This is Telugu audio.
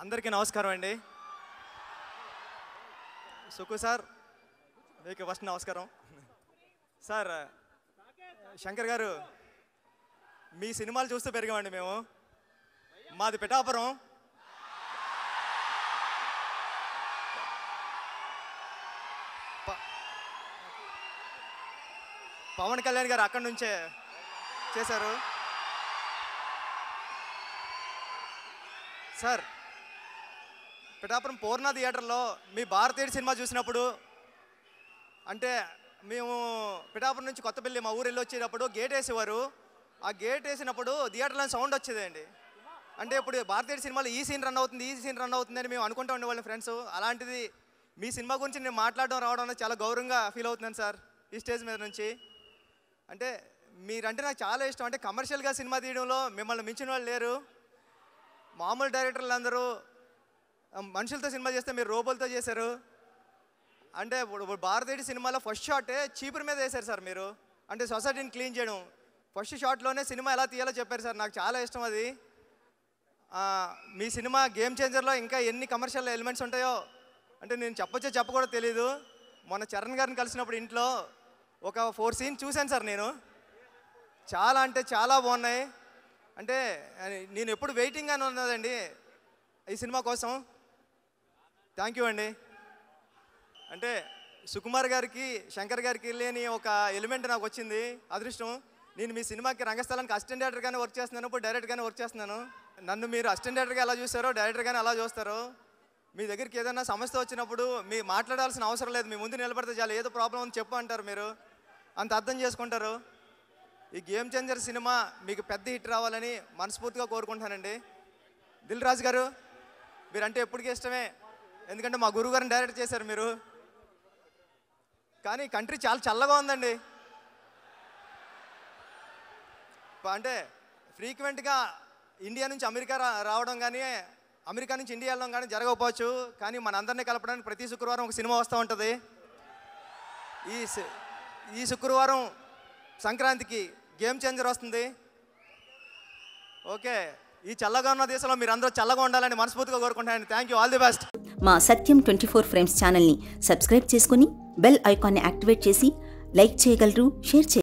అందరికీ నమస్కారం అండి. సుకు సార్ మీకు ఫస్ట్ నమస్కారం. సార్ శంకర్ గారు, మీ సినిమాలు చూస్తూ పెరిగామండి మేము. మాది పిఠాపురం. పవన్ కళ్యాణ్ గారు అక్కడి నుంచే చేశారు. సార్ పిఠాపురం పూర్ణ థియేటర్లో మీ భారతీయుడు సినిమా చూసినప్పుడు, అంటే మేము పిఠాపురం నుంచి కొత్తపల్లి మా ఊరు వెళ్ళి వచ్చేటప్పుడు గేట్ వేసేవారు. ఆ గేట్ వేసినప్పుడు థియేటర్లో సౌండ్ వచ్చేదండి. అంటే ఇప్పుడు భారతీయుడు సినిమాలో ఈ సీన్ రన్ అవుతుంది, ఈ సీన్ రన్ అవుతుంది అని మేము అనుకుంటూ ఉండేవాళ్ళం ఫ్రెండ్స్. అలాంటిది మీ సినిమా గురించి నేను మాట్లాడడం రావడం అనేది చాలా గౌరవంగా ఫీల్ అవుతున్నాను సార్ ఈ స్టేజ్ మీద నుంచి. అంటే మీరంటే నాకు చాలా ఇష్టం. అంటే కమర్షియల్గా సినిమా తీయడంలో మిమ్మల్ని మించిన వాళ్ళు లేరు. మామూలు డైరెక్టర్లు అందరూ మనుషులతో సినిమా చేస్తే మీరు రోబోలతో చేశారు. అంటే ఇప్పుడు భారతీయుడి సినిమాలో ఫస్ట్ షాటే చీపురు మీద వేశారు సార్ మీరు. అంటే సొసైటీని క్లీన్ చేయడం ఫస్ట్ షాట్లోనే సినిమా ఎలా తీయాలో చెప్పారు సార్. నాకు చాలా ఇష్టం అది. మీ సినిమా గేమ్ చేంజర్లో ఇంకా ఎన్ని కమర్షియల్ ఎలిమెంట్స్ ఉంటాయో అంటే నేను చెప్పొచ్చో చెప్పకూడదు తెలీదు. మొన్న చరణ్ గారిని కలిసినప్పుడు ఇంట్లో ఒక 4 సీన్స్ చూశాను సార్ నేను. చాలా అంటే చాలా బాగున్నాయి. అంటే నేను ఎప్పుడు వెయిటింగ్ అని ఉన్నదండి ఈ సినిమా కోసం. థ్యాంక్ యూ అండి. అంటే సుకుమార్ గారికి శంకర్ గారికి లేని ఒక ఎలిమెంట్ నాకు వచ్చింది, అదృష్టం. నేను మీ సినిమాకి రంగస్థలానికి అసిస్టెంట్ డైరెక్టర్గానే వర్క్ చేస్తున్నాను, ఇప్పుడు డైరెక్ట్గానే వర్క్ చేస్తున్నాను. నన్ను మీరు అసిస్టెంట్ డైరెక్టర్గా ఎలా చూస్తారో డైరెక్టర్గానే అలా చూస్తారు. మీ దగ్గరికి ఏదైనా సమస్య వచ్చినప్పుడు మీ మాట్లాడాల్సిన అవసరం లేదు, మీ ముందు నిలబడితే చాలు. ఏదో ప్రాబ్లం అని చెప్పు అంటారు, మీరు అంత అర్థం చేసుకుంటారు. ఈ గేమ్ చేంజర్ సినిమా మీకు పెద్ద హిట్ రావాలని మనస్ఫూర్తిగా కోరుకుంటానండి. దిల్ రాజు గారు మీరంటే ఎప్పటికీ ఇష్టమే, ఎందుకంటే మా గురువు గారిని డైరెక్ట్ చేశారు మీరు. కానీ కంట్రీ చాలా చల్లగా ఉందండి. అంటే ఫ్రీక్వెంట్గా ఇండియా నుంచి అమెరికా రావడం కానీ అమెరికా నుంచి ఇండియా వెళ్ళడం కానీ జరగకపోవచ్చు, కానీ మనందరినీ కలపడానికి ప్రతి శుక్రవారం ఒక సినిమా వస్తూ ఉంటుంది. ఈ శుక్రవారం సంక్రాంతికి గేమ్ చేంజర్ వస్తుంది. ఓకే, ఈ చల్లగా ఉన్న దేశంలో మీరు అందరూ చల్లగా ఉండాలని మనస్ఫూర్తిగా కోరుకుంటానండి. Thank you, all the best. మా సత్యం 24 ఫ్రేమ్స్ ఛానల్ని సబ్స్క్రైబ్ చేసుకుని బెల్ ఐకాన్ని యాక్టివేట్ చేసి లైక్ చేయగలరు, షేర్ చేయగలరు.